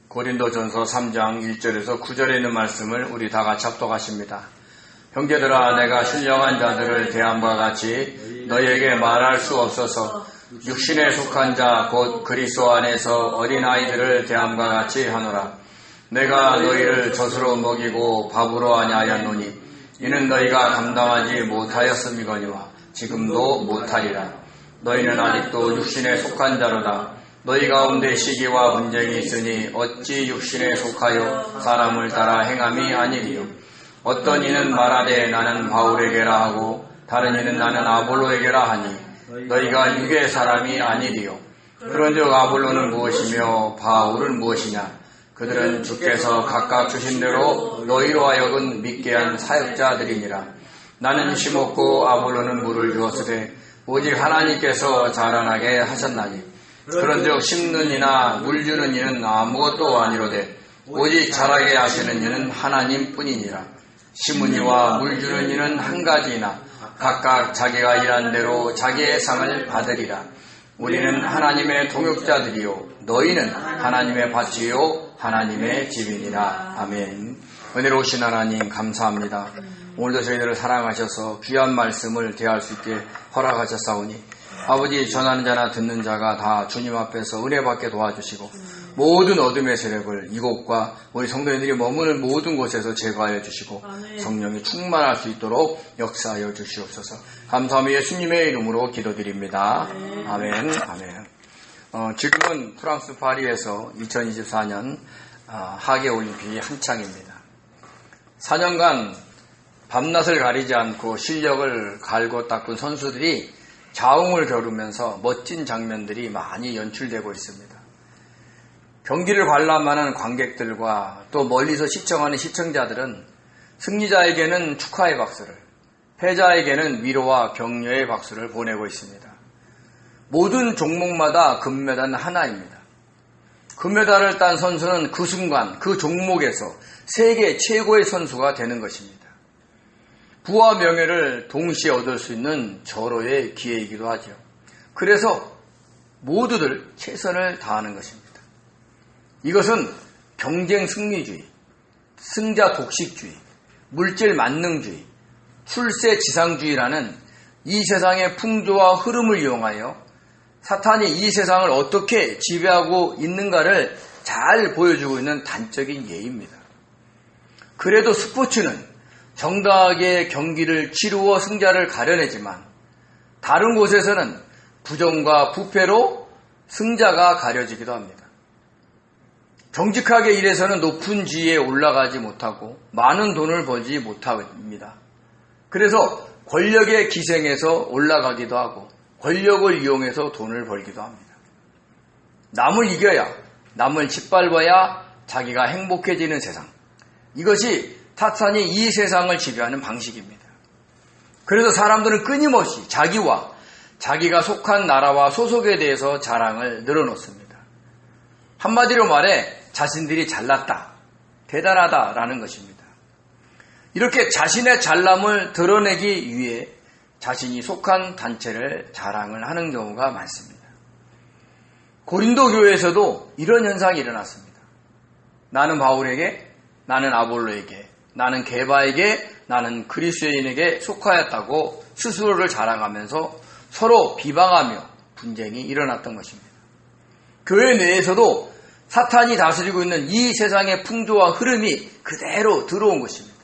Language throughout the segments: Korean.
고린도전서 3장 1절에서 9절에 있는 말씀을 우리 다 같이 합독하십니다. 형제들아, 내가 신령한 자들을 대한 바와 같이 너희에게 말할 수 없어서 육신에 속한 자 곧 그리스도 안에서 어린아이들을 대한 바와 같이 하노라. 내가 너희를 젖으로 먹이고 밥으로 하냐 하였노니 이는 너희가 감당하지 못하였음이거니와 지금도 못하리라. 너희는 아직도 육신에 속한 자로다. 너희 가운데 시기와 분쟁이 있으니 어찌 육신에 속하여 사람을 따라 행함이 아니리요. 어떤 이는 말하되 나는 바울에게라 하고 다른 이는 나는 아볼로에게라 하니 너희가 육의 사람이 아니리요. 그런즉 아볼로는 무엇이며 바울은 무엇이냐? 그들은 주께서 각각 주신 대로 너희로 하여금 믿게 한 사역자들이니라. 나는 심었고 아볼로는 물을 주었으되 오직 하나님께서 자라나게 하셨나니 그런즉 심는 이나 물 주는 이는 아무것도 아니로되 오직 자라게 하시는 이는 하나님뿐이니라. 심은 이와 물 주는 이는 한 가지이나 각각 자기가 일한 대로 자기의 상을 받으리라. 우리는 하나님의 동역자들이요 너희는 하나님의 밭이요 하나님의 집이니라. 아멘. 은혜로우신 하나님 감사합니다. 오늘도 저희들을 사랑하셔서 귀한 말씀을 대할 수 있게 허락하셨사오니 아버지, 전하는 자나 듣는 자가 다 주님 앞에서 은혜 받게 도와주시고 모든 어둠의 세력을 이곳과 우리 성도님들이 머무는 모든 곳에서 제거하여 주시고 성령이 충만할 수 있도록 역사하여 주시옵소서. 감사하며 예수님의 이름으로 기도드립니다. 아멘. 아멘. 지금은 프랑스 파리에서 2024년 하계올림픽이 한창입니다. 4년간 밤낮을 가리지 않고 실력을 갈고 닦은 선수들이 자웅을 겨루면서 멋진 장면들이 많이 연출되고 있습니다. 경기를 관람하는 관객들과 또 멀리서 시청하는 시청자들은 승리자에게는 축하의 박수를, 패자에게는 위로와 격려의 박수를 보내고 있습니다. 모든 종목마다 금메달은 하나입니다. 금메달을 딴 선수는 그 순간 그 종목에서 세계 최고의 선수가 되는 것입니다. 부와 명예를 동시에 얻을 수 있는 절호의 기회이기도 하죠. 그래서 모두들 최선을 다하는 것입니다. 이것은 경쟁 승리주의, 승자 독식주의, 물질 만능주의, 출세 지상주의라는 이 세상의 풍조와 흐름을 이용하여 사탄이 이 세상을 어떻게 지배하고 있는가를 잘 보여주고 있는 단적인 예입니다. 그래도 스포츠는 정당하게 경기를 치루어 승자를 가려내지만 다른 곳에서는 부정과 부패로 승자가 가려지기도 합니다. 정직하게 일해서는 높은 지위에 올라가지 못하고 많은 돈을 벌지 못합니다. 그래서 권력의 기생에서 올라가기도 하고 권력을 이용해서 돈을 벌기도 합니다. 남을 이겨야, 남을 짓밟아야 자기가 행복해지는 세상. 이것이 사탄이 이 세상을 지배하는 방식입니다. 그래서 사람들은 끊임없이 자기와 자기가 속한 나라와 소속에 대해서 자랑을 늘어놓습니다. 한마디로 말해 자신들이 잘났다, 대단하다라는 것입니다. 이렇게 자신의 잘남을 드러내기 위해 자신이 속한 단체를 자랑을 하는 경우가 많습니다. 고린도 교회에서도 이런 현상이 일어났습니다. 나는 바울에게, 나는 아볼로에게, 나는 게바에게, 나는 그리스도인에게 속하였다고 스스로를 자랑하면서 서로 비방하며 분쟁이 일어났던 것입니다. 교회 내에서도 사탄이 다스리고 있는 이 세상의 풍조와 흐름이 그대로 들어온 것입니다.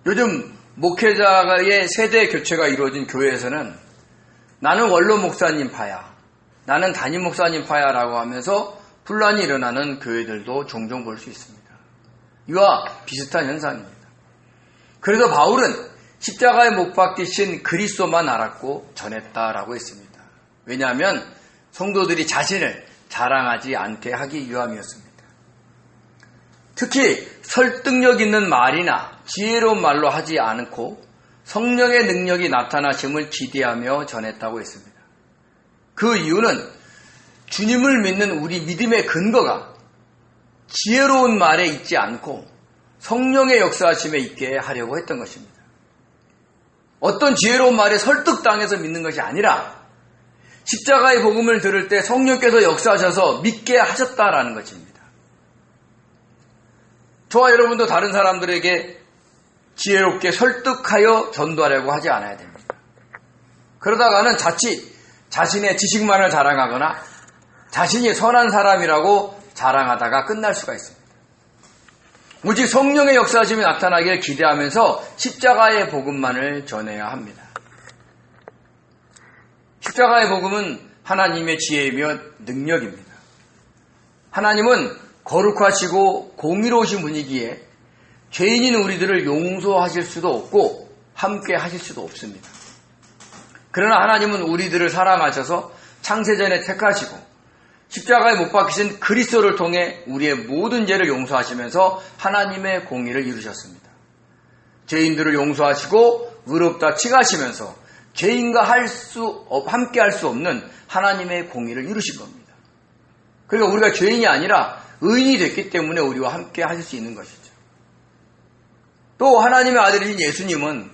요즘 목회자의 세대 교체가 이루어진 교회에서는 나는 원로 목사님 파야, 나는 담임 목사님 파야라고 하면서 분란이 일어나는 교회들도 종종 볼 수 있습니다. 이와 비슷한 현상입니다. 그래서 바울은 십자가에 못 박히신 그리스도만 알았고 전했다라고 했습니다. 왜냐하면 성도들이 자신을 자랑하지 않게 하기 위함이었습니다. 특히 설득력 있는 말이나 지혜로운 말로 하지 않고 성령의 능력이 나타나심을 기대하며 전했다고 했습니다. 그 이유는 주님을 믿는 우리 믿음의 근거가 지혜로운 말에 있지 않고 성령의 역사하심에 있게 하려고 했던 것입니다. 어떤 지혜로운 말에 설득당해서 믿는 것이 아니라 십자가의 복음을 들을 때 성령께서 역사하셔서 믿게 하셨다라는 것입니다. 저와 여러분도 다른 사람들에게 지혜롭게 설득하여 전도하려고 하지 않아야 됩니다. 그러다가는 자칫 자신의 지식만을 자랑하거나 자신이 선한 사람이라고 자랑하다가 끝날 수가 있습니다. 오직 성령의 역사하심이 나타나기를 기대하면서 십자가의 복음만을 전해야 합니다. 십자가의 복음은 하나님의 지혜이며 능력입니다. 하나님은 거룩하시고 공의로우신 분이기에 죄인인 우리들을 용서하실 수도 없고 함께 하실 수도 없습니다. 그러나 하나님은 우리들을 사랑하셔서 창세전에 택하시고 십자가에 못 박히신 그리스도를 통해 우리의 모든 죄를 용서하시면서 하나님의 공의를 이루셨습니다. 죄인들을 용서하시고 의롭다 칭하시면서 죄인과 함께 할 수 없는 하나님의 공의를 이루신 겁니다. 그러니까 우리가 죄인이 아니라 의인이 됐기 때문에 우리와 함께 하실 수 있는 것이죠. 또 하나님의 아들이신 예수님은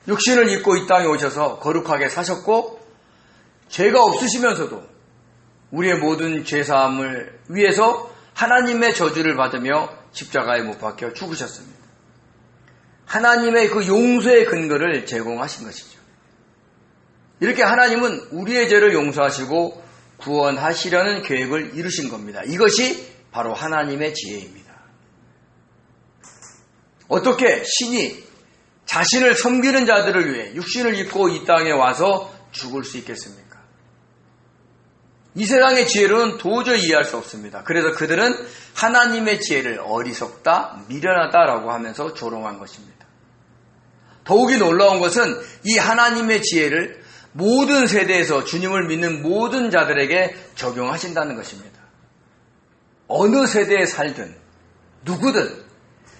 육신을 입고 이 땅에 오셔서 거룩하게 사셨고 죄가 없으시면서도 우리의 모든 죄사함을 위해서 하나님의 저주를 받으며 십자가에 못 박혀 죽으셨습니다. 하나님의 그 용서의 근거를 제공하신 것이죠. 이렇게 하나님은 우리의 죄를 용서하시고 구원하시려는 계획을 이루신 겁니다. 이것이 바로 하나님의 지혜입니다. 어떻게 신이 자신을 섬기는 자들을 위해 육신을 입고 이 땅에 와서 죽을 수 있겠습니까? 이 세상의 지혜로는 도저히 이해할 수 없습니다. 그래서 그들은 하나님의 지혜를 어리석다, 미련하다라고 하면서 조롱한 것입니다. 더욱이 놀라운 것은 이 하나님의 지혜를 모든 세대에서 주님을 믿는 모든 자들에게 적용하신다는 것입니다. 어느 세대에 살든 누구든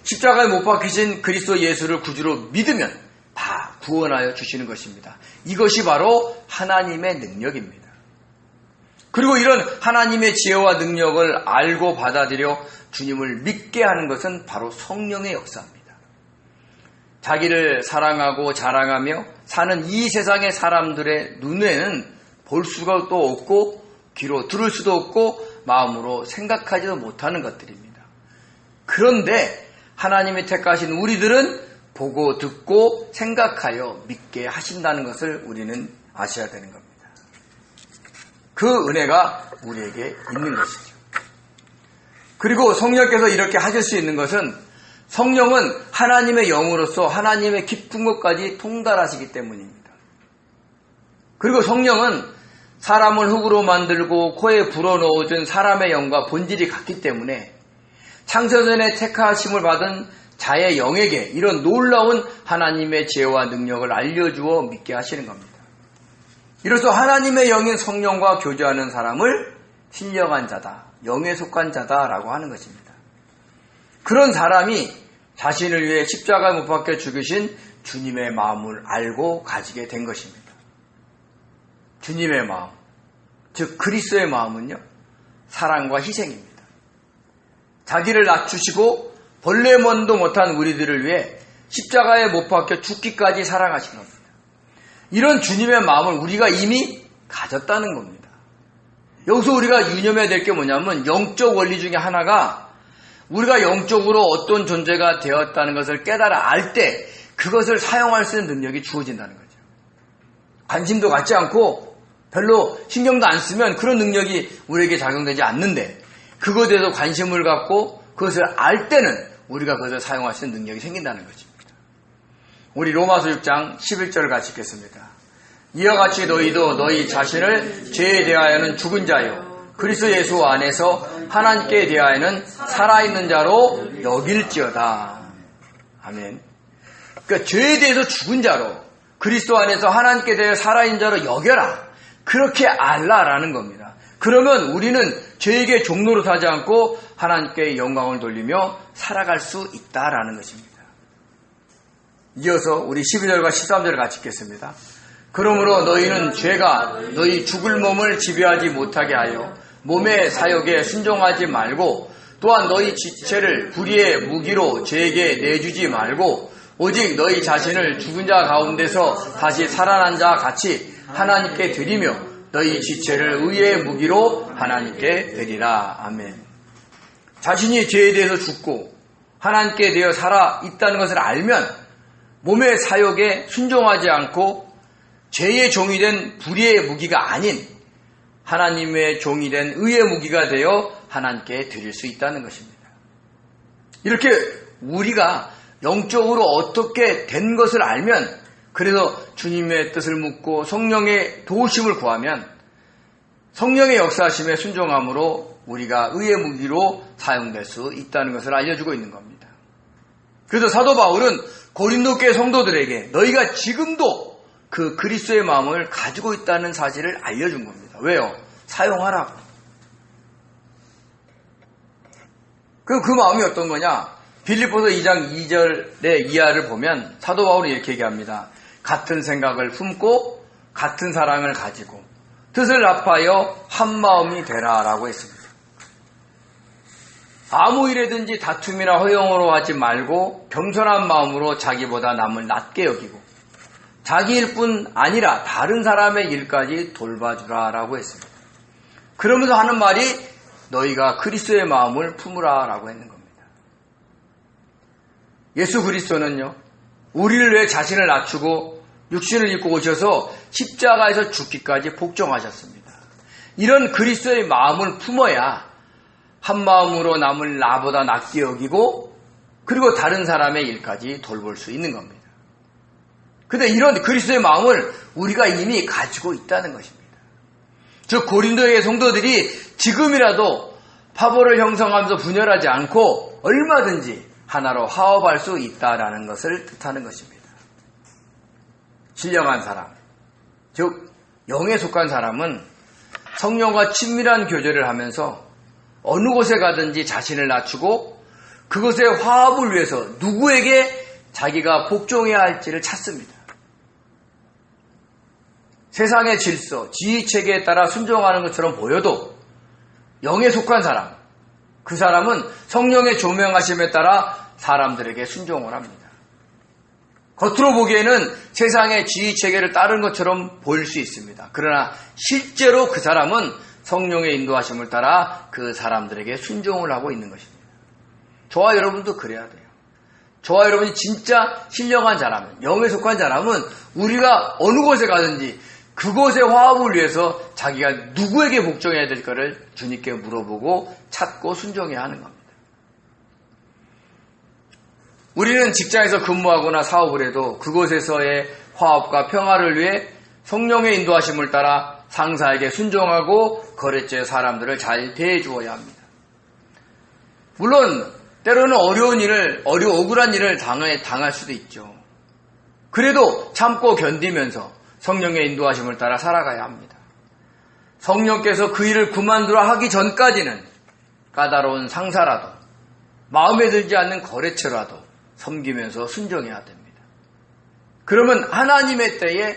십자가에 못 박히신 그리스도 예수를 구주로 믿으면 다 구원하여 주시는 것입니다. 이것이 바로 하나님의 능력입니다. 그리고 이런 하나님의 지혜와 능력을 알고 받아들여 주님을 믿게 하는 것은 바로 성령의 역사입니다. 자기를 사랑하고 자랑하며 사는 이 세상의 사람들의 눈에는 볼 수가 또 없고 귀로 들을 수도 없고 마음으로 생각하지도 못하는 것들입니다. 그런데 하나님이 택하신 우리들은 보고 듣고 생각하여 믿게 하신다는 것을 우리는 아셔야 되는 겁니다. 그 은혜가 우리에게 있는 것이죠. 그리고 성령께서 이렇게 하실 수 있는 것은 성령은 하나님의 영으로서 하나님의 깊은 것까지 통달하시기 때문입니다. 그리고 성령은 사람을 흙으로 만들고 코에 불어넣어준 사람의 영과 본질이 같기 때문에 창세전에 택하심을 받은 자의 영에게 이런 놀라운 하나님의 지혜와 능력을 알려주어 믿게 하시는 겁니다. 이로써 하나님의 영인 성령과 교제하는 사람을 신령한 자다, 영에 속한 자다라고 하는 것입니다. 그런 사람이 자신을 위해 십자가에 못 박혀 죽으신 주님의 마음을 알고 가지게 된 것입니다. 주님의 마음, 즉 그리스도의 마음은요, 사랑과 희생입니다. 자기를 낮추시고 벌레먼도 못한 우리들을 위해 십자가에 못 박혀 죽기까지 사랑하신 겁니다. 이런 주님의 마음을 우리가 이미 가졌다는 겁니다. 여기서 우리가 유념해야 될 게 뭐냐면 영적 원리 중에 하나가 우리가 영적으로 어떤 존재가 되었다는 것을 깨달아 알 때 그것을 사용할 수 있는 능력이 주어진다는 거죠. 관심도 갖지 않고 별로 신경도 안 쓰면 그런 능력이 우리에게 작용되지 않는데 그것에 대해서 관심을 갖고 그것을 알 때는 우리가 그것을 사용할 수 있는 능력이 생긴다는 것입니다. 우리 로마서 6장 11절을 같이 읽겠습니다. 이와 같이 너희도 너희 자신을 죄에 대하여는 죽은 자요 그리스도 예수 안에서 하나님께 대하여는 살아있는 자로 여길지어다. 아멘. 그러니까 죄에 대해서 죽은 자로 그리스도 안에서 하나님께 대하여 살아있는 자로 여겨라. 그렇게 알라라는 겁니다. 그러면 우리는 죄에게 종로로 사지 않고 하나님께 영광을 돌리며 살아갈 수 있다라는 것입니다. 이어서 우리 12절과 13절을 같이 읽겠습니다. 그러므로 너희는 죄가 너희 죽을 몸을 지배하지 못하게 하여 몸의 사욕에 순종하지 말고 또한 너희 지체를 불의의 무기로 죄에게 내주지 말고 오직 너희 자신을 죽은 자 가운데서 다시 살아난 자 같이 하나님께 드리며 너희 지체를 의의 무기로 하나님께 드리라. 아멘. 자신이 죄에 대해서 죽고 하나님께 되어 살아 있다는 것을 알면 몸의 사욕에 순종하지 않고 죄의 종이 된 불의의 무기가 아닌 하나님의 종이 된 의의 무기가 되어 하나님께 드릴 수 있다는 것입니다. 이렇게 우리가 영적으로 어떻게 된 것을 알면, 그래서 주님의 뜻을 묻고 성령의 도우심을 구하면 성령의 역사하심에 순종함으로 우리가 의의 무기로 사용될 수 있다는 것을 알려주고 있는 겁니다. 그래서 사도 바울은 고린도 교회 성도들에게 너희가 지금도 그 그리스도의 마음을 가지고 있다는 사실을 알려준 겁니다. 왜요? 사용하라고. 그 마음이 어떤 거냐? 빌립보서 2장 2절의 이하를 보면 사도 바울은 이렇게 얘기합니다. 같은 생각을 품고 같은 사랑을 가지고 뜻을 합하여 한 마음이 되라라고 했습니다. 아무 일에든지 다툼이나 허용으로 하지 말고 겸손한 마음으로 자기보다 남을 낮게 여기고 자기 일뿐 아니라 다른 사람의 일까지 돌봐주라라고 했습니다. 그러면서 하는 말이 너희가 그리스도의 마음을 품으라 라고 했는 겁니다. 예수 그리스도는요, 우리를 위해 자신을 낮추고 육신을 입고 오셔서 십자가에서 죽기까지 복종하셨습니다. 이런 그리스도의 마음을 품어야 한 마음으로 남을 나보다 낮게 여기고 그리고 다른 사람의 일까지 돌볼 수 있는 겁니다. 그런데 이런 그리스도의 마음을 우리가 이미 가지고 있다는 것입니다. 즉 고린도의 성도들이 지금이라도 파벌을 형성하면서 분열하지 않고 얼마든지 하나로 화합할 수 있다라는 것을 뜻하는 것입니다. 신령한 사람, 즉 영에 속한 사람은 성령과 친밀한 교제를 하면서 어느 곳에 가든지 자신을 낮추고 그것의 화합을 위해서 누구에게 자기가 복종해야 할지를 찾습니다. 세상의 질서, 지휘체계에 따라 순종하는 것처럼 보여도 영에 속한 사람, 그 사람은 성령의 조명하심에 따라 사람들에게 순종을 합니다. 겉으로 보기에는 세상의 지휘체계를 따른 것처럼 보일 수 있습니다. 그러나 실제로 그 사람은 성령의 인도하심을 따라 그 사람들에게 순종을 하고 있는 것입니다. 저와 여러분도 그래야 돼요. 저와 여러분이 진짜 신령한 자라면, 영에 속한 자라면 우리가 어느 곳에 가든지 그곳의 화합을 위해서 자기가 누구에게 복종해야 될까를 주님께 물어보고 찾고 순종해야 하는 겁니다. 우리는 직장에서 근무하거나 사업을 해도 그곳에서의 화합과 평화를 위해 성령의 인도하심을 따라 상사에게 순종하고 거래처의 사람들을 잘 대해 주어야 합니다. 물론 때로는 억울한 일을 당할 수도 있죠. 그래도 참고 견디면서 성령의 인도하심을 따라 살아가야 합니다. 성령께서 그 일을 그만두라 하기 전까지는 까다로운 상사라도 마음에 들지 않는 거래처라도 섬기면서 순종해야 됩니다. 그러면 하나님의 때에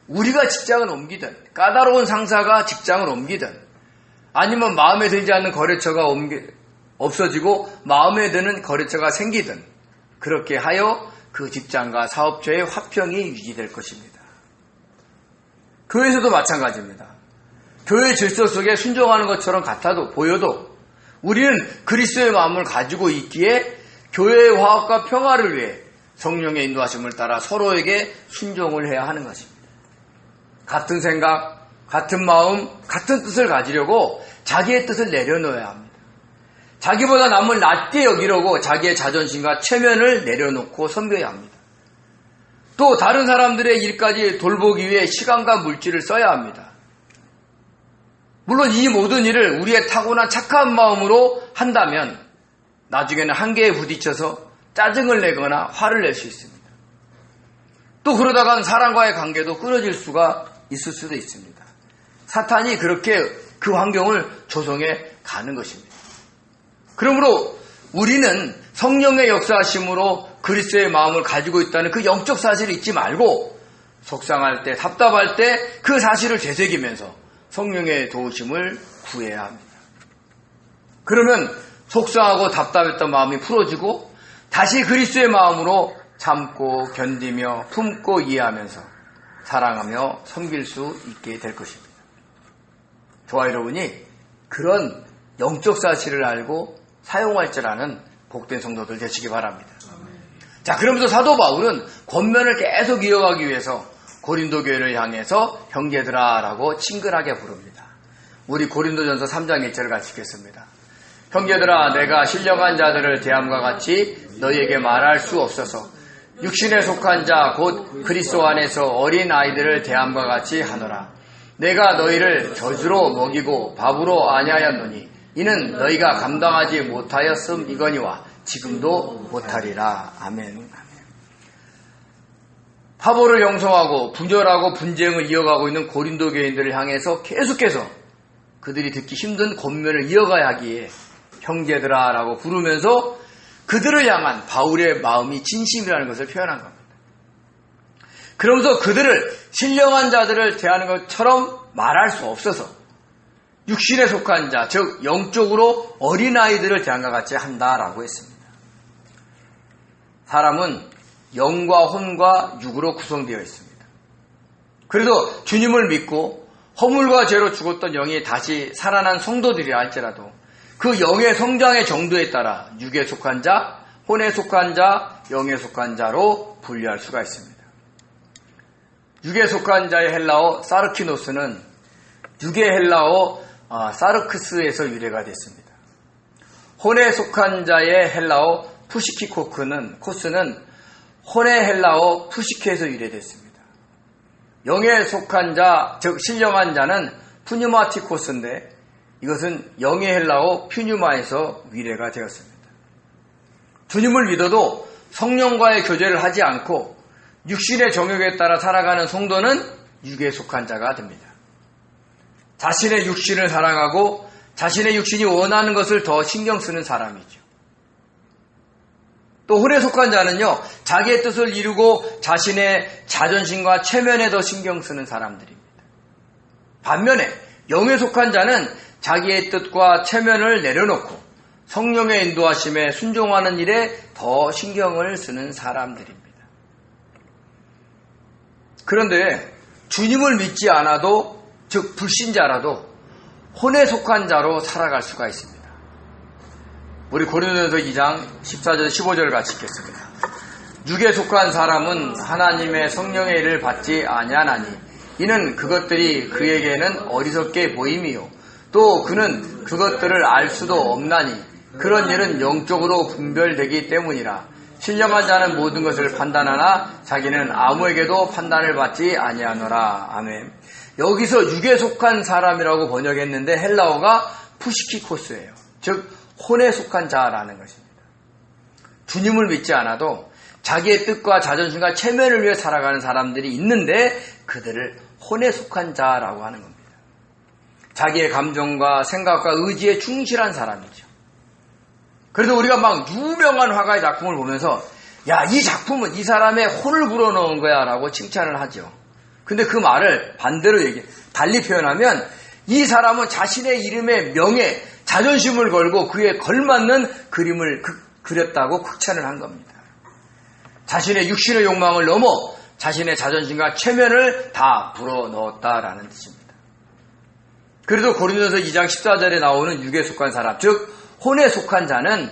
우리가 직장을 옮기든 까다로운 상사가 직장을 옮기든 아니면 마음에 들지 않는 거래처가 없어지고 마음에 드는 거래처가 생기든 그렇게 하여 그 직장과 사업처의 화평이 유지될 것입니다. 교회에서도 마찬가지입니다. 교회 질서 속에 순종하는 것처럼 보여도 우리는 그리스도의 마음을 가지고 있기에 교회의 화합과 평화를 위해 성령의 인도하심을 따라 서로에게 순종을 해야 하는 것입니다. 같은 생각, 같은 마음, 같은 뜻을 가지려고 자기의 뜻을 내려놓아야 합니다. 자기보다 남을 낮게 여기려고 자기의 자존심과 체면을 내려놓고 섬겨야 합니다. 또 다른 사람들의 일까지 돌보기 위해 시간과 물질을 써야 합니다. 물론 이 모든 일을 우리의 타고난 착한 마음으로 한다면 나중에는 한계에 부딪혀서 짜증을 내거나 화를 낼 수 있습니다. 또 그러다간 사람과의 관계도 끊어질 수가 있을 수도 있습니다. 사탄이 그렇게 그 환경을 조성해 가는 것입니다. 그러므로 우리는 성령의 역사하심으로 그리스도의 마음을 가지고 있다는 그 영적 사실을 잊지 말고 속상할 때, 답답할 때 그 사실을 되새기면서 성령의 도우심을 구해야 합니다. 그러면 속상하고 답답했던 마음이 풀어지고 다시 그리스도의 마음으로 참고 견디며 품고 이해하면서 사랑하며 섬길 수 있게 될 것입니다. 저와 여러분이 그런 영적 사실을 알고 사용할 줄 아는 복된 성도들 되시기 바랍니다. 자, 그러면서 사도 바울은 권면을 계속 이어가기 위해서 고린도 교회를 향해서 형제들아 라고 친근하게 부릅니다. 우리 고린도전서 3장 1절을 같이 읽겠습니다. 형제들아, 내가 신령한 자들을 대함과 같이 너희에게 말할 수 없어서 육신에 속한 자 곧 그리스도 안에서 어린 아이들을 대함과 같이 하노라. 내가 너희를 젖으로 먹이고 밥으로 아니하였노니 이는 너희가 감당하지 못하였음이거니와 지금도 못하리라. 아멘. 파벌을 형성하고 분열하고 분쟁을 이어가고 있는 고린도 교인들을 향해서 계속해서 그들이 듣기 힘든 권면을 이어가야 하기에 형제들아 라고 부르면서 그들을 향한 바울의 마음이 진심이라는 것을 표현한 겁니다. 그러면서 그들을 신령한 자들을 대하는 것처럼 말할 수 없어서 육신에 속한 자, 즉 영적으로 어린아이들을 대한과 같이 한다라고 했습니다. 사람은 영과 혼과 육으로 구성되어 있습니다. 그래도 주님을 믿고 허물과 죄로 죽었던 영이 다시 살아난 성도들이라 할지라도 그 영의 성장의 정도에 따라 육에 속한 자, 혼에 속한 자, 영에 속한 자로 분류할 수가 있습니다. 육에 속한 자의 헬라어 사르키노스는 육의 헬라어 사르크스에서 유래가 됐습니다. 혼에 속한 자의 헬라어 코스는 혼의 헬라어 푸시케에서 유래됐습니다. 영에 속한 자, 즉 신령한 자는 푸뉴마티코스인데 이것은 영의 헬라어 퓨뉴마에서 유래가 되었습니다. 주님을 믿어도 성령과의 교제를 하지 않고 육신의 정욕에 따라 살아가는 성도는 육에 속한 자가 됩니다. 자신의 육신을 사랑하고 자신의 육신이 원하는 것을 더 신경 쓰는 사람이죠. 또 혼에 속한 자는요, 자기의 뜻을 이루고 자신의 자존심과 체면에 더 신경 쓰는 사람들입니다. 반면에 영에 속한 자는 자기의 뜻과 체면을 내려놓고 성령의 인도하심에 순종하는 일에 더 신경을 쓰는 사람들입니다. 그런데 주님을 믿지 않아도, 즉 불신자라도 혼에 속한 자로 살아갈 수가 있습니다. 우리 고린도전서 2장 14절 15절을 같이 읽겠습니다. 육에 속한 사람은 하나님의 성령의 일을 받지 아니하나니 이는 그것들이 그에게는 어리석게 보임이요 또 그는 그것들을 알 수도 없나니 그런 일은 영적으로 분별되기 때문이라. 신령한 자는 모든 것을 판단하나 자기는 아무에게도 판단을 받지 아니하노라. 아멘. 여기서 육에 속한 사람이라고 번역했는데 헬라어가 푸시키코스예요. 즉 혼에 속한 자라는 것입니다. 주님을 믿지 않아도 자기의 뜻과 자존심과 체면을 위해 살아가는 사람들이 있는데 그들을 혼에 속한 자라고 하는 겁니다. 자기의 감정과 생각과 의지에 충실한 사람이죠. 그래도 우리가 막 유명한 화가의 작품을 보면서 야, 이 작품은 이 사람의 혼을 불어넣은 거야 라고 칭찬을 하죠. 근데 그 말을 반대로 달리 표현하면 이 사람은 자신의 이름에 명예, 자존심을 걸고 그에 걸맞는 그림을 그렸다고 극찬을 한 겁니다. 자신의 육신의 욕망을 넘어 자신의 자존심과 체면을 다 불어넣었다라는 뜻입니다. 그래도 고린도전서 2장 14절에 나오는 육에 속한 사람, 즉 혼에 속한 자는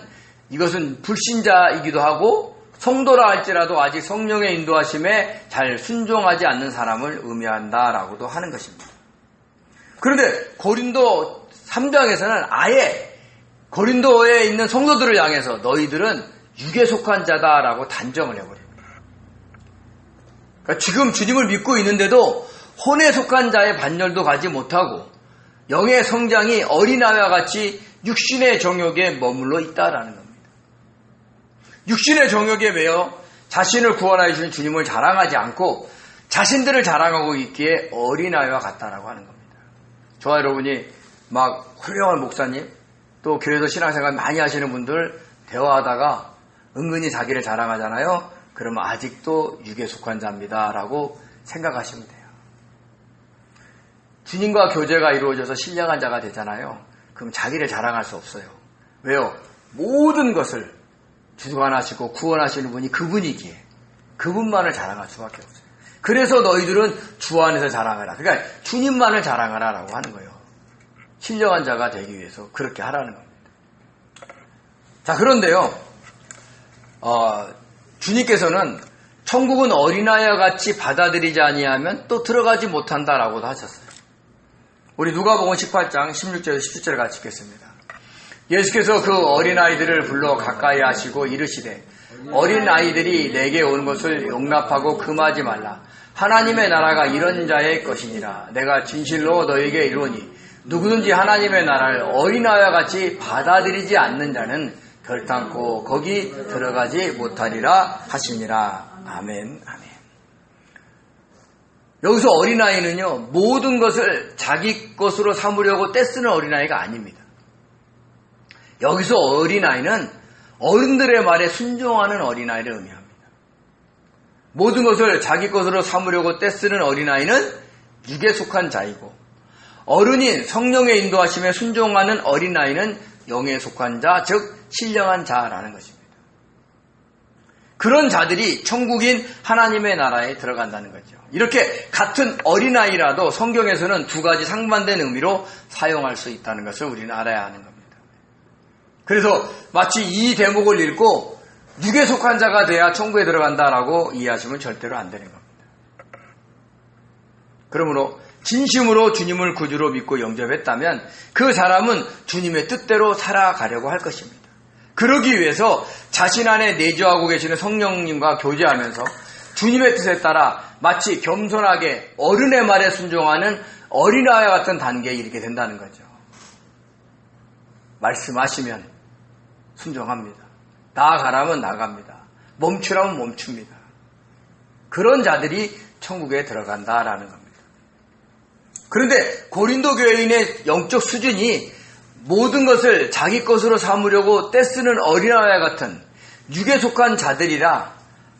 이것은 불신자이기도 하고 성도라 할지라도 아직 성령의 인도하심에 잘 순종하지 않는 사람을 의미한다라고도 하는 것입니다. 그런데 고린도 3장에서는 아예 고린도에 있는 성도들을 향해서 너희들은 육에 속한 자다라고 단정을 해버립니다. 그러니까 지금 주님을 믿고 있는데도 혼에 속한 자의 반열도 가지 못하고 영의 성장이 어린아이와 같이 육신의 정욕에 머물러 있다라는 겁니다. 육신의 정욕에 매여 자신을 구원하여 주신 주님을 자랑하지 않고 자신들을 자랑하고 있기에 어린아이와 같다라고 하는 겁니다. 저와 여러분이 막 훌륭한 목사님, 또 교회에서 신앙생활 많이 하시는 분들 대화하다가 은근히 자기를 자랑하잖아요. 그러면 아직도 육에 속한 자입니다라고 생각하시면 돼요. 주님과 교제가 이루어져서 신령한 자가 되잖아요. 그럼 자기를 자랑할 수 없어요. 왜요? 모든 것을 주관하시고 구원하시는 분이 그분이기에 그분만을 자랑할 수밖에 없어요. 그래서 너희들은 주 안에서 자랑하라. 그러니까 주님만을 자랑하라라고 하는 거예요. 신령한 자가 되기 위해서 그렇게 하라는 겁니다. 자, 그런데요, 주님께서는 천국은 어린아이와 같이 받아들이지 아니하면 또 들어가지 못한다라고도 하셨어요. 우리 누가복음 18장 16절 17절 같이 읽겠습니다. 예수께서 그 어린아이들을 불러 가까이 하시고 이르시되 어린아이들이 내게 오는 것을 용납하고 금하지 말라. 하나님의 나라가 이런 자의 것이니라. 내가 진실로 너에게 이르노니 누구든지 하나님의 나라를 어린아이와 같이 받아들이지 않는 자는 결단코 거기 들어가지 못하리라 하시니라. 아멘. 아멘. 여기서 어린아이는요, 모든 것을 자기 것으로 삼으려고 떼쓰는 어린아이가 아닙니다. 여기서 어린아이는 어른들의 말에 순종하는 어린아이를 의미합니다. 모든 것을 자기 것으로 삼으려고 떼쓰는 어린아이는 육에 속한 자이고, 어른인 성령의 인도하심에 순종하는 어린아이는 영에 속한 자, 즉 신령한 자라는 것입니다. 그런 자들이 천국인 하나님의 나라에 들어간다는 거죠. 이렇게 같은 어린아이라도 성경에서는 두 가지 상반된 의미로 사용할 수 있다는 것을 우리는 알아야 하는 겁니다. 그래서 마치 이 대목을 읽고 육에 속한 자가 돼야 천국에 들어간다라고 이해하시면 절대로 안 되는 겁니다. 그러므로 진심으로 주님을 구주로 믿고 영접했다면 그 사람은 주님의 뜻대로 살아가려고 할 것입니다. 그러기 위해서 자신 안에 내주하고 계시는 성령님과 교제하면서 주님의 뜻에 따라 마치 겸손하게 어른의 말에 순종하는 어린아이와 같은 단계에 이르게 된다는 거죠. 말씀하시면 순종합니다. 나아가라면 나갑니다. 멈추라면 멈춥니다. 그런 자들이 천국에 들어간다라는 겁니다. 그런데 고린도 교회인의 영적 수준이 모든 것을 자기 것으로 삼으려고 떼쓰는 어린아이와 같은 육에 속한 자들이라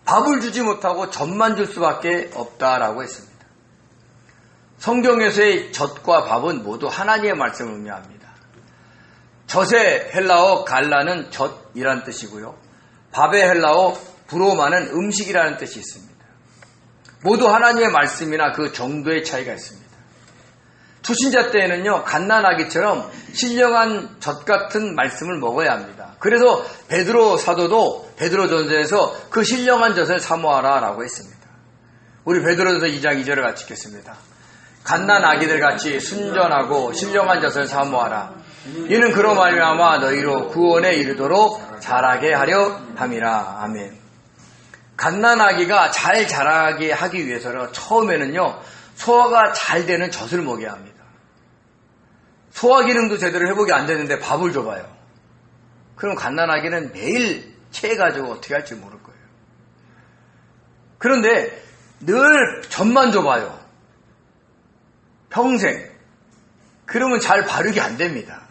밥을 주지 못하고 젖만 줄 수밖에 없다라고 했습니다. 성경에서의 젖과 밥은 모두 하나님의 말씀을 의미합니다. 젖의 헬라어 갈라는 젖이라는 뜻이고요. 밥의 헬라어 브로마는 음식이라는 뜻이 있습니다. 모두 하나님의 말씀이나 그 정도의 차이가 있습니다. 초신자 때에는요, 갓난아기처럼 신령한 젖 같은 말씀을 먹어야 합니다. 그래서 베드로 사도도 베드로전서에서 그 신령한 젖을 사모하라 라고 했습니다. 우리 베드로전서 2장 2절을 같이 읽겠습니다. 갓난아기들 같이 순전하고 신령한 젖을 사모하라. 이는 그로 말미암아 너희로 구원에 이르도록 자라게 하려 함이라. 아멘. 갓난아기가 잘 자라게 하기 위해서는 처음에는요, 소화가 잘 되는 젖을 먹여야 합니다. 소화 기능도 제대로 회복이 안 되는데 밥을 줘봐요. 그럼 갓난아기는 매일 체해가지고 어떻게 할지 모를 거예요. 그런데 늘 젖만 줘봐요. 평생. 그러면 잘 발육이 안 됩니다.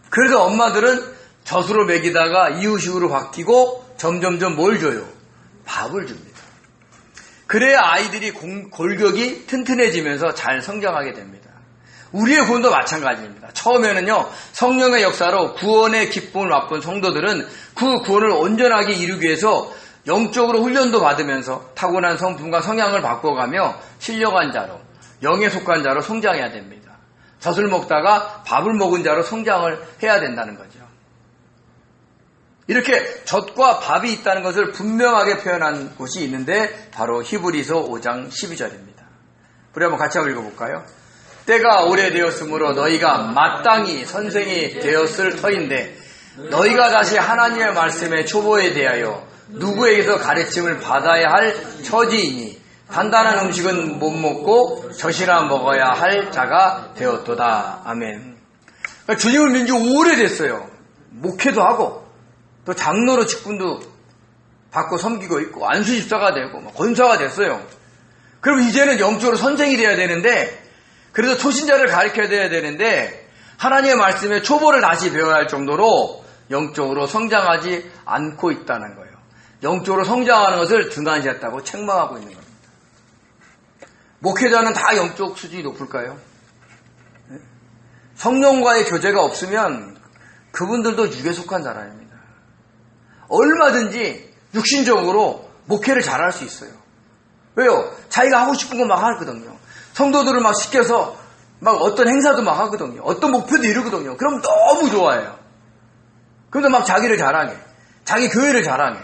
그래서 엄마들은 젖으로 먹이다가 이유식으로 바뀌고 점점점 뭘 줘요? 밥을 줍니다. 그래야 아이들이 골격이 튼튼해지면서 잘 성장하게 됩니다. 우리의 구원도 마찬가지입니다. 처음에는요, 성령의 역사로 구원의 기쁨을 맛본 성도들은 그 구원을 온전하게 이루기 위해서 영적으로 훈련도 받으면서 타고난 성품과 성향을 바꿔가며 신령한 자로, 영에 속한 자로 성장해야 됩니다. 젖을 먹다가 밥을 먹은 자로 성장을 해야 된다는 거죠. 이렇게 젖과 밥이 있다는 것을 분명하게 표현한 곳이 있는데 바로 히브리서 5장 12절입니다. 우리 한번 같이 한번 읽어볼까요? 때가 오래되었으므로 너희가 마땅히 선생이 되었을 터인데 너희가 다시 하나님의 말씀의 초보에 대하여 누구에게서 가르침을 받아야 할 처지이니 단단한 음식은 못 먹고 젖이나 먹어야 할 자가 되었도다. 아멘. 그러니까 주님을 믿은 지 오래됐어요. 목회도 하고 또 장로로 직분도 받고 섬기고 있고 안수집사가 되고 권사가 됐어요. 그럼 이제는 영적으로 선생이 돼야 되는데, 그래서 초신자를 가르쳐야 돼야 되는데 하나님의 말씀에 초보를 다시 배워야 할 정도로 영적으로 성장하지 않고 있다는 거예요. 영적으로 성장하는 것을 등한시했다고 책망하고 있는 겁니다. 목회자는 다 영적 수준이 높을까요? 성령과의 교제가 없으면 그분들도 육에 속한 사람입니다. 얼마든지 육신적으로 목회를 잘할 수 있어요. 왜요? 자기가 하고 싶은 거 막 하거든요. 성도들을 막 시켜서 막 어떤 행사도 막 하거든요. 어떤 목표도 이루거든요. 그럼 너무 좋아해요. 그런데 막 자기를 자랑해. 자기 교회를 자랑해.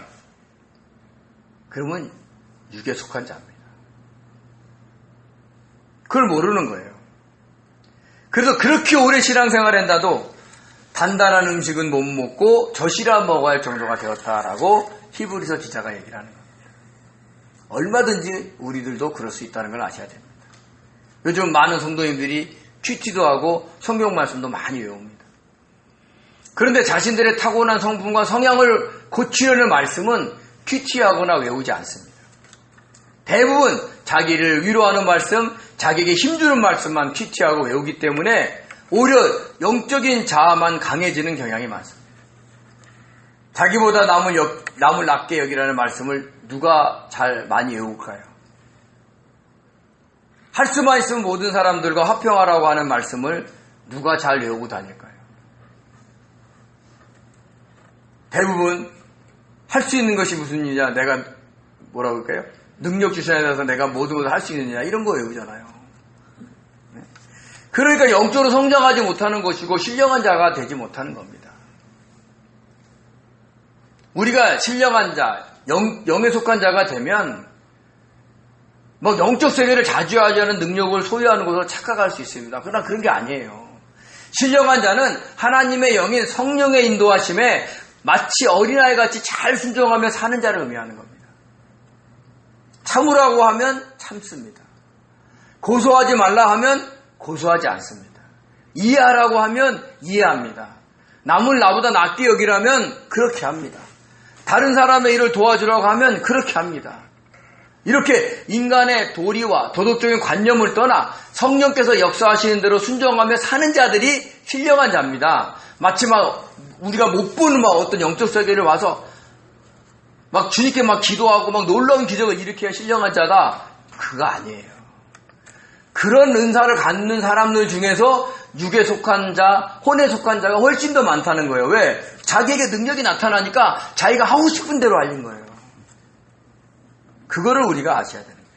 그러면 육에 속한 자입니다. 그걸 모르는 거예요. 그래서 그렇게 오래 신앙생활을 한다도 단단한 음식은 못 먹고 젖이라 먹어야 할 정도가 되었다라고 히브리서 기자가 얘기를 하는 겁니다. 얼마든지 우리들도 그럴 수 있다는 걸 아셔야 됩니다. 요즘 많은 성도님들이 큐티도 하고 성경 말씀도 많이 외웁니다. 그런데 자신들의 타고난 성품과 성향을 고치려는 말씀은 큐티하거나 외우지 않습니다. 대부분 자기를 위로하는 말씀, 자기에게 힘주는 말씀만 큐티하고 외우기 때문에 오히려 영적인 자아만 강해지는 경향이 많습니다. 자기보다 남을 낮게 여기라는 말씀을 누가 잘 많이 외울까요? 할 수만 있으면 모든 사람들과 화평하라고 하는 말씀을 누가 잘 외우고 다닐까요? 대부분 할 수 있는 것이 무슨 일이냐, 내가 뭐라고 할까요? 능력 주시에 대해서 내가 모든 것을 할 수 있느냐, 이런 거 외우잖아요. 그러니까 영적으로 성장하지 못하는 것이고 신령한 자가 되지 못하는 겁니다. 우리가 신령한 자, 영에 속한 자가 되면 뭐 영적 세계를 자주하자는 능력을 소유하는 것으로 착각할 수 있습니다. 그러나 그런 게 아니에요. 신령한 자는 하나님의 영인 성령의 인도하심에 마치 어린아이같이 잘 순종하며 사는 자를 의미하는 겁니다. 참으라고 하면 참습니다. 고소하지 말라 하면 고소하지 않습니다. 이해하라고 하면 이해합니다. 남을 나보다 낫게 여기라면 그렇게 합니다. 다른 사람의 일을 도와주라고 하면 그렇게 합니다. 이렇게 인간의 도리와 도덕적인 관념을 떠나 성령께서 역사하시는 대로 순종하며 사는 자들이 신령한 자입니다. 마치 막 우리가 못 보는 막 어떤 영적 세계를 와서 막 주님께 막 기도하고 막 놀라운 기적을 일으켜야 신령한 자다. 그거 아니에요. 그런 은사를 갖는 사람들 중에서 육에 속한 자, 혼에 속한 자가 훨씬 더 많다는 거예요. 왜? 자기에게 능력이 나타나니까 자기가 하고 싶은 대로 알린 거예요. 그거를 우리가 아셔야 되는 거예요.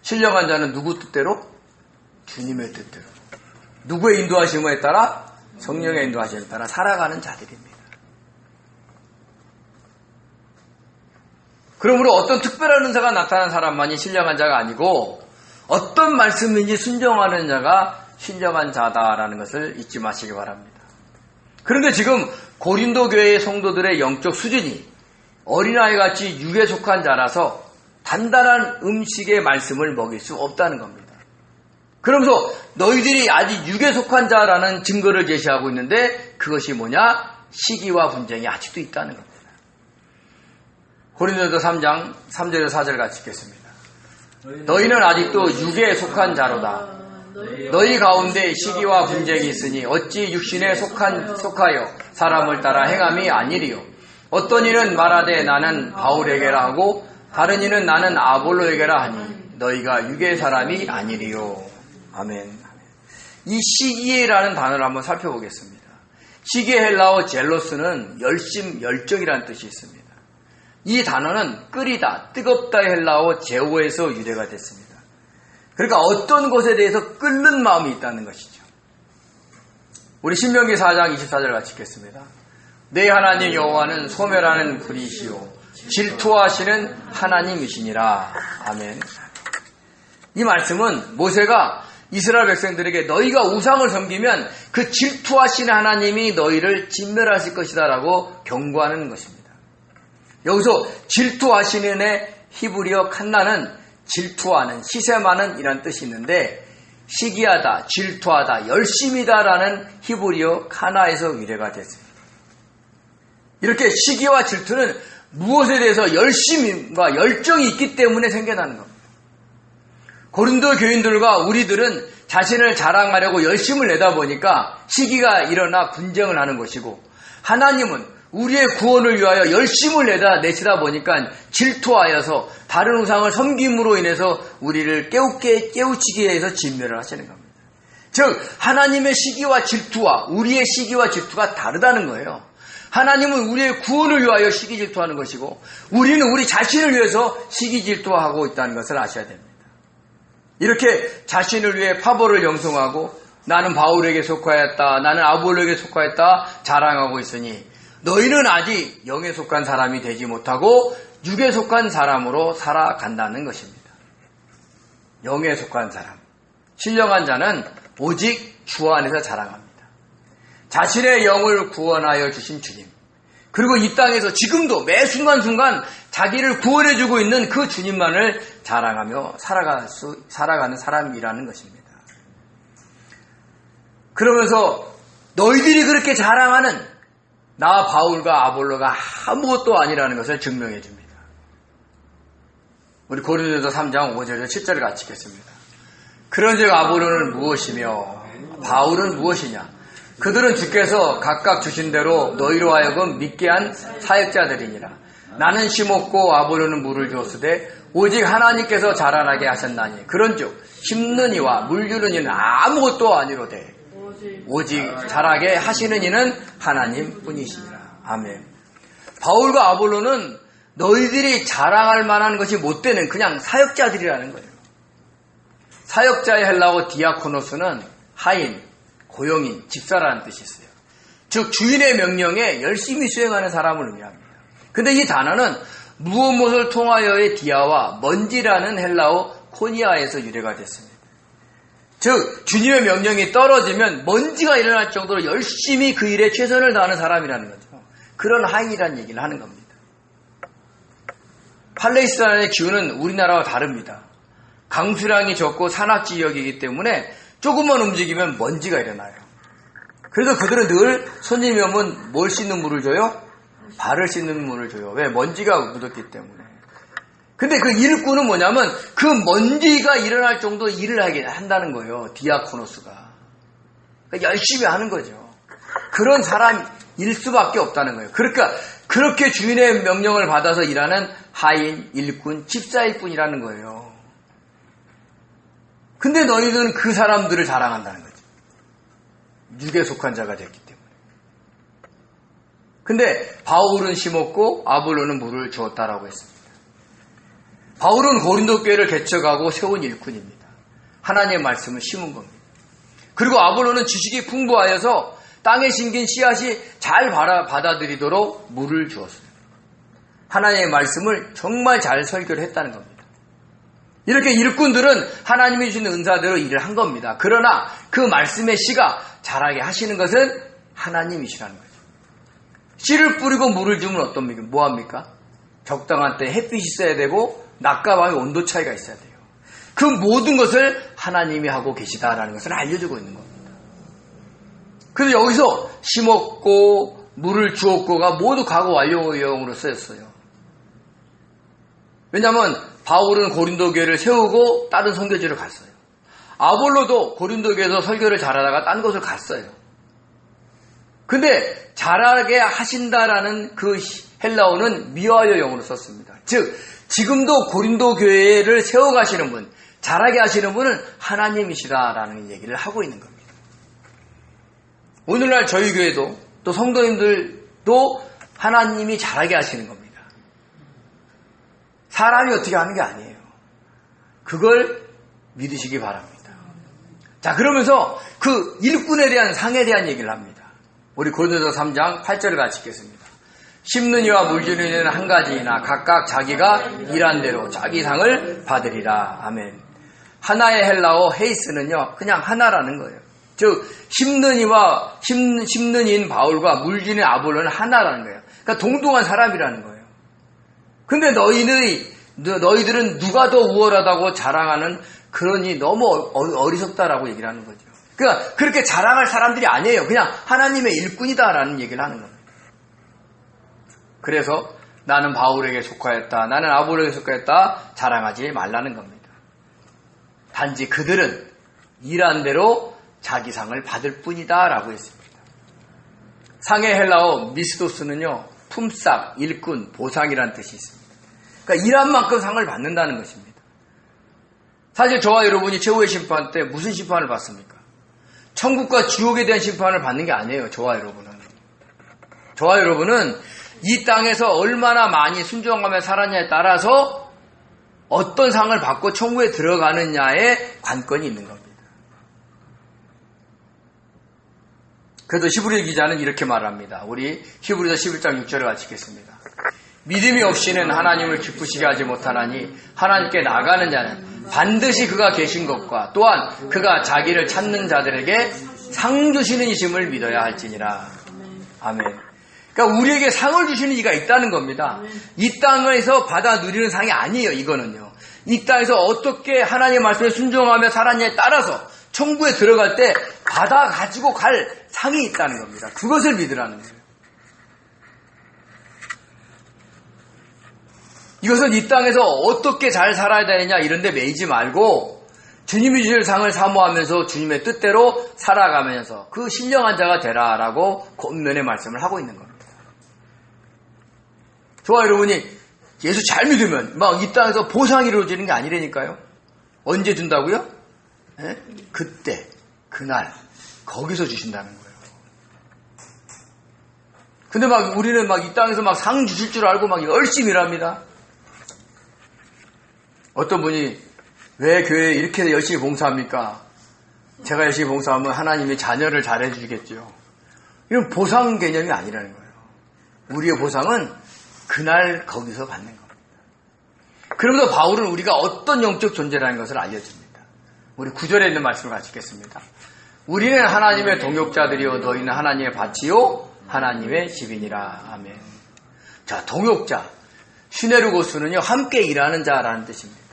신령한 자는 누구 뜻대로? 주님의 뜻대로. 누구의 인도하심에 따라? 성령의 인도하심에 따라 살아가는 자들입니다. 그러므로 어떤 특별한 은사가 나타난 사람만이 신령한 자가 아니고 어떤 말씀인지 순종하는 자가 신령한 자다라는 것을 잊지 마시기 바랍니다. 그런데 지금 고린도 교회의 성도들의 영적 수준이 어린아이같이 육에 속한 자라서 단단한 음식의 말씀을 먹일 수 없다는 겁니다. 그러면서 너희들이 아직 육에 속한 자라는 증거를 제시하고 있는데 그것이 뭐냐? 시기와 분쟁이 아직도 있다는 겁니다. 고린도서 3장 3절에서 4절 같이 읽겠습니다. 너희는 아직도 육에 속한 자로다. 너희 가운데 시기와 분쟁이 있으니 어찌 육신에 속하여 사람을 따라 행함이 아니리요. 어떤 이는 말하되 나는 바울에게라 하고 다른 이는 나는 아볼로에게라 하니 너희가 육의 사람이 아니리요. 아멘. 이 시기라는 단어를 한번 살펴보겠습니다. 시기의 헬라어 젤로스는 열심, 열정이라는 뜻이 있습니다. 이 단어는 끓이다, 뜨겁다의 헬라어 제오에서 유래가 됐습니다. 그러니까 어떤 것에 대해서 끓는 마음이 있다는 것이죠. 우리 신명기 4장 24절 같이 읽겠습니다. 내 하나님 여호와는 소멸하는 불이시오 질투하시는 하나님이시니라. 아멘. 이 말씀은 모세가 이스라엘 백성들에게 너희가 우상을 섬기면 그 질투하시는 하나님이 너희를 진멸하실 것이다 라고 경고하는 것입니다. 여기서 질투하시는의 히브리어 칸나는 질투하는, 시샘하는 이란 뜻이 있는데 시기하다, 질투하다, 열심이다 라는 히브리어 카나에서 유래가 됐습니다. 이렇게 시기와 질투는 무엇에 대해서 열심과 열정이 있기 때문에 생겨나는 겁니다. 고린도 교인들과 우리들은 자신을 자랑하려고 열심을 내다 보니까 시기가 일어나 분쟁을 하는 것이고 하나님은 우리의 구원을 위하여 열심을 내시다 보니까 질투하여서 다른 우상을 섬김으로 인해서 우리를 깨우치기 위해서 진멸을 하시는 겁니다. 즉 하나님의 시기와 질투와 우리의 시기와 질투가 다르다는 거예요. 하나님은 우리의 구원을 위하여 시기 질투하는 것이고 우리는 우리 자신을 위해서 시기 질투하고 있다는 것을 아셔야 됩니다. 이렇게 자신을 위해 파벌을 영성하고 나는 바울에게 속하였다, 나는 아볼로에게 속하였다 자랑하고 있으니 너희는 아직 영에 속한 사람이 되지 못하고 육에 속한 사람으로 살아간다는 것입니다. 영에 속한 사람, 신령한 자는 오직 주 안에서 자랑합니다. 자신의 영을 구원하여 주신 주님, 그리고 이 땅에서 지금도 매 순간순간 자기를 구원해주고 있는 그 주님만을 자랑하며 살아가는 사람이라는 것입니다. 그러면서 너희들이 그렇게 자랑하는 나 바울과 아볼로가 아무것도 아니라는 것을 증명해 줍니다. 우리 고린도서 3장 5절에서 7절을 같이 읽겠습니다. 그런즉 아볼로는 무엇이며 바울은 무엇이냐? 그들은 주께서 각각 주신 대로 너희로 하여금 믿게 한 사역자들이니라. 나는 심었고 아볼로는 물을 주었으되 오직 하나님께서 자라나게 하셨나니 그런즉 심는 이와 물 주는 이는 아무것도 아니로되 오직 자라게 하시는 이는 하나님뿐이시니라. 아멘. 바울과 아볼로는 너희들이 자랑할 만한 것이 못 되는 그냥 사역자들이라는 거예요. 사역자의 헬라어 디아코노스는 하인, 고용인, 집사라는 뜻이 있어요. 즉 주인의 명령에 열심히 수행하는 사람을 의미합니다. 근데 이 단어는 무엇을 통하여의 디아와 먼지라는 헬라어 코니아에서 유래가 됐습니다. 즉 주님의 명령이 떨어지면 먼지가 일어날 정도로 열심히 그 일에 최선을 다하는 사람이라는 거죠. 그런 하인이라는 얘기를 하는 겁니다. 팔레스타인의 기후는 우리나라와 다릅니다. 강수량이 적고 산악지역이기 때문에 조금만 움직이면 먼지가 일어나요. 그래서 그들은 늘 손님이 오면 뭘 씻는 물을 줘요? 발을 씻는 물을 줘요. 왜? 먼지가 묻었기 때문에. 근데 그 일꾼은 뭐냐면 그 먼지가 일어날 정도 일을 하게 한다는 거예요. 디아코노스가. 그러니까 열심히 하는 거죠. 그런 사람일 수밖에 없다는 거예요. 그러니까 그렇게 주인의 명령을 받아서 일하는 하인, 일꾼, 집사일 뿐이라는 거예요. 근데 너희들은 그 사람들을 자랑한다는 거죠. 육에 속한 자가 됐기 때문에. 근데 바울은 심었고 아볼로는 물을 주었다라고 했습니다. 바울은 고린도 교회를 개척하고 세운 일꾼입니다. 하나님의 말씀을 심은 겁니다. 그리고 아볼로는 지식이 풍부하여서 땅에 심긴 씨앗이 잘 받아들이도록 물을 주었어요. 하나님의 말씀을 정말 잘 설교를 했다는 겁니다. 이렇게 일꾼들은 하나님이 주신 은사대로 일을 한 겁니다. 그러나 그 말씀의 씨가 자라게 하시는 것은 하나님이시라는 거죠. 씨를 뿌리고 물을 주면 어떻습니까? 뭐합니까? 적당한 때 햇빛이 있어야 되고 낮과 밤의 온도 차이가 있어야 돼요. 그 모든 것을 하나님이 하고 계시다라는 것을 알려주고 있는 겁니다. 그래서 여기서 심었고 물을 주었고가 모두 과거 완료형으로 쓰였어요. 왜냐하면 바울은 고린도 교회를 세우고 다른 선교지로 갔어요. 아볼로도 고린도 교회에서 설교를 잘하다가 딴 곳을 갔어요. 근데 잘하게 하신다라는 그 헬라어는 미화여형으로 썼습니다. 즉 지금도 고린도 교회를 세워가시는 분, 잘하게 하시는 분은 하나님이시다라는 얘기를 하고 있는 겁니다. 오늘날 저희 교회도 또 성도님들도 하나님이 잘하게 하시는 겁니다. 사람이 어떻게 하는 게 아니에요. 그걸 믿으시기 바랍니다. 자, 그러면서 그 일꾼에 대한 상에 대한 얘기를 합니다. 우리 고린도서 3장 8절을 같이 읽겠습니다. 심는 이와 물 주는 이는 한 가지이나 각각 자기가 일한 대로 자기 상을 받으리라. 아멘. 하나의 헬라어 헤이스는요, 그냥 하나라는 거예요. 즉 심는 이인 바울과 물 주는 아볼로는 하나라는 거예요. 그러니까 동등한 사람이라는 거예요. 근데 너희들은 누가 더 우월하다고 자랑하는 그러니 너무 어리석다라고 얘기를 하는 거죠. 그러니까 그렇게 자랑할 사람들이 아니에요. 그냥 하나님의 일꾼이다라는 얘기를 하는 겁니다. 그래서 나는 바울에게 속하였다, 나는 아볼로에게 속하였다 자랑하지 말라는 겁니다. 단지 그들은 일한 대로 자기 상을 받을 뿐이다라고 했습니다. 상의 헬라어 미스도스는요, 품삯, 일꾼, 보상이라는 뜻이 있습니다. 그러니까 일한 만큼 상을 받는다는 것입니다. 사실 저와 여러분이 최후의 심판 때 무슨 심판을 받습니까? 천국과 지옥에 대한 심판을 받는 게 아니에요. 저와 여러분은 이 땅에서 얼마나 많이 순종하며 살았냐에 따라서 어떤 상을 받고 천국에 들어가느냐에 관건이 있는 겁니다. 그래도 히브리 기자는 이렇게 말합니다. 우리 히브리서 11장 6절을 같이 읽겠습니다. 믿음이 없이는 하나님을 기쁘시게 하지 못하나니 하나님께 나가는 자는 반드시 그가 계신 것과 또한 그가 자기를 찾는 자들에게 상 주시는 이심을 믿어야 할지니라. 아멘. 그러니까 우리에게 상을 주시는 이가 있다는 겁니다. 이 땅에서 받아 누리는 상이 아니에요. 이거는요. 이 땅에서 어떻게 하나님의 말씀에 순종하며 살았냐에 따라서 천국에 들어갈 때 받아 가지고 갈 상이 있다는 겁니다. 그것을 믿으라는 거예요. 이것은 이 땅에서 어떻게 잘 살아야 되느냐 이런 데 매이지 말고 주님이 주실 상을 사모하면서 주님의 뜻대로 살아가면서 그 신령한 자가 되라라고 권면의 말씀을 하고 있는 겁니다. 저와 여러분이 예수 잘 믿으면 막 이 땅에서 보상이 이루어지는 게 아니라니까요. 언제 준다고요? 네? 그때, 그날, 거기서 주신다는 거예요. 근데 막 우리는 막 이 땅에서 막 상 주실 줄 알고 막 열심히 일합니다. 어떤 분이 왜 교회에 이렇게 열심히 봉사합니까? 제가 열심히 봉사하면 하나님이 자녀를 잘해 주시겠죠. 이런 보상 개념이 아니라는 거예요. 우리의 보상은 그날 거기서 받는 겁니다. 그러면서 바울은 우리가 어떤 영적 존재라는 것을 알려줍니다. 우리 9절에 있는 말씀을 같이 읽겠습니다. 우리는 하나님의 동역자들이요 너희는 하나님의 밭이요 하나님의 집이니라. 아멘. 자, 동역자 시네르고스는요 함께 일하는 자라는 뜻입니다.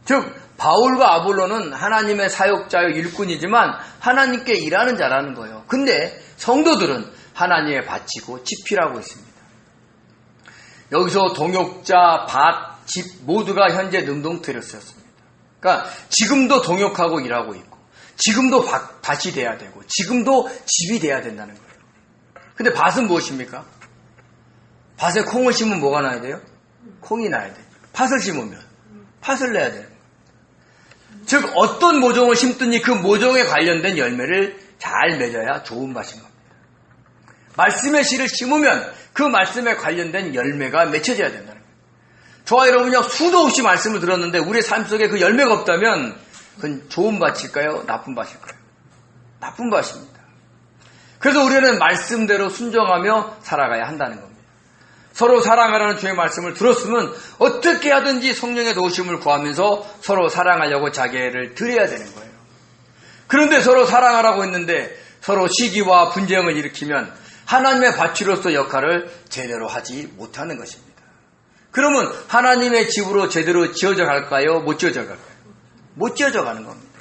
즉 바울과 아볼로는 하나님의 사역자요 일꾼이지만 하나님께 일하는 자라는 거예요. 근데 성도들은 하나님의 밭이고 집이라고 있습니다. 여기서 동역자, 밭, 집 모두가 현재 능동태력이었습니다. 그러니까 지금도 동역하고 일하고 있고 지금도 밭이 돼야 되고 지금도 집이 돼야 된다는 거예요. 근데 밭은 무엇입니까? 밭에 콩을 심으면 뭐가 나야 돼요? 콩이 나야 돼요. 팥을 심으면 팥을 내야 돼요. 즉 어떤 모종을 심든지 그 모종에 관련된 열매를 잘 맺어야 좋은 밭인 겁니다. 말씀의 씨를 심으면 그 말씀에 관련된 열매가 맺혀져야 된다는 거예요. 저와 여러분이 수도 없이 말씀을 들었는데 우리의 삶 속에 그 열매가 없다면 그건 좋은 밭일까요? 나쁜 밭일까요? 나쁜 밭입니다. 그래서 우리는 말씀대로 순종하며 살아가야 한다는 겁니다. 서로 사랑하라는 주의 말씀을 들었으면 어떻게 하든지 성령의 도우심을 구하면서 서로 사랑하려고 자기를 드려야 되는 거예요. 그런데 서로 사랑하라고 했는데 서로 시기와 분쟁을 일으키면 하나님의 밭으로서 역할을 제대로 하지 못하는 것입니다. 그러면 하나님의 집으로 제대로 지어져 갈까요? 못 지어져 갈까요? 못 지어져 가는 겁니다.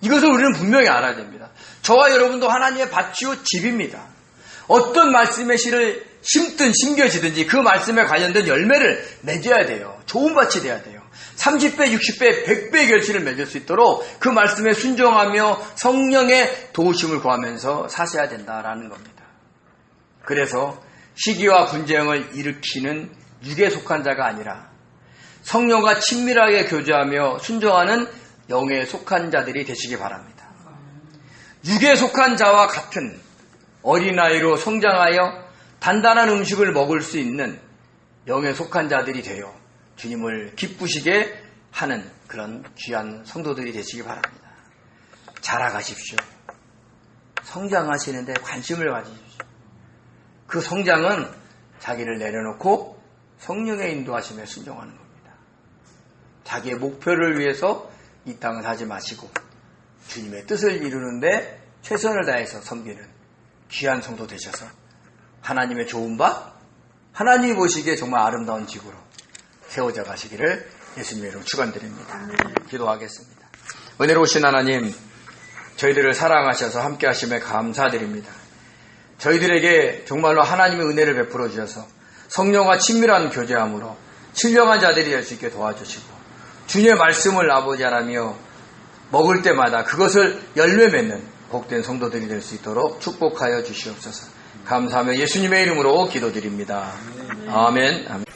이것을 우리는 분명히 알아야 됩니다. 저와 여러분도 하나님의 밭이요 집입니다. 어떤 말씀의 씨를 심든 심겨지든지 그 말씀에 관련된 열매를 맺어야 돼요. 좋은 밭이 돼야 돼요. 30배, 60배, 100배의 결실을 맺을 수 있도록 그 말씀에 순종하며 성령의 도우심을 구하면서 사셔야 된다라는 겁니다. 그래서 시기와 분쟁을 일으키는 육에 속한 자가 아니라 성령과 친밀하게 교제하며 순종하는 영에 속한 자들이 되시기 바랍니다. 육에 속한 자와 같은 어린아이로 성장하여 단단한 음식을 먹을 수 있는 영에 속한 자들이 되어 주님을 기쁘시게 하는 그런 귀한 성도들이 되시기 바랍니다. 자라가십시오. 성장하시는데 관심을 가지십시오. 그 성장은 자기를 내려놓고 성령의 인도하심에 순종하는 겁니다. 자기의 목표를 위해서 이 땅을 사지 마시고 주님의 뜻을 이루는데 최선을 다해서 섬기는 귀한 성도 되셔서 하나님의 좋은 밭, 하나님이 보시기에 정말 아름다운 집으로 세워져 가시기를 예수님의 이름으로 축원드립니다. 기도하겠습니다. 은혜로우신 하나님, 저희들을 사랑하셔서 함께 하심에 감사드립니다. 저희들에게 정말로 하나님의 은혜를 베풀어 주셔서 성령과 친밀한 교제함으로 신령한 자들이 될 수 있게 도와주시고 주님의 말씀을 아버지 하나며 먹을 때마다 그것을 열매 맺는 복된 성도들이 될 수 있도록 축복하여 주시옵소서. 감사하며 예수님의 이름으로 기도드립니다. 아멘. 아멘.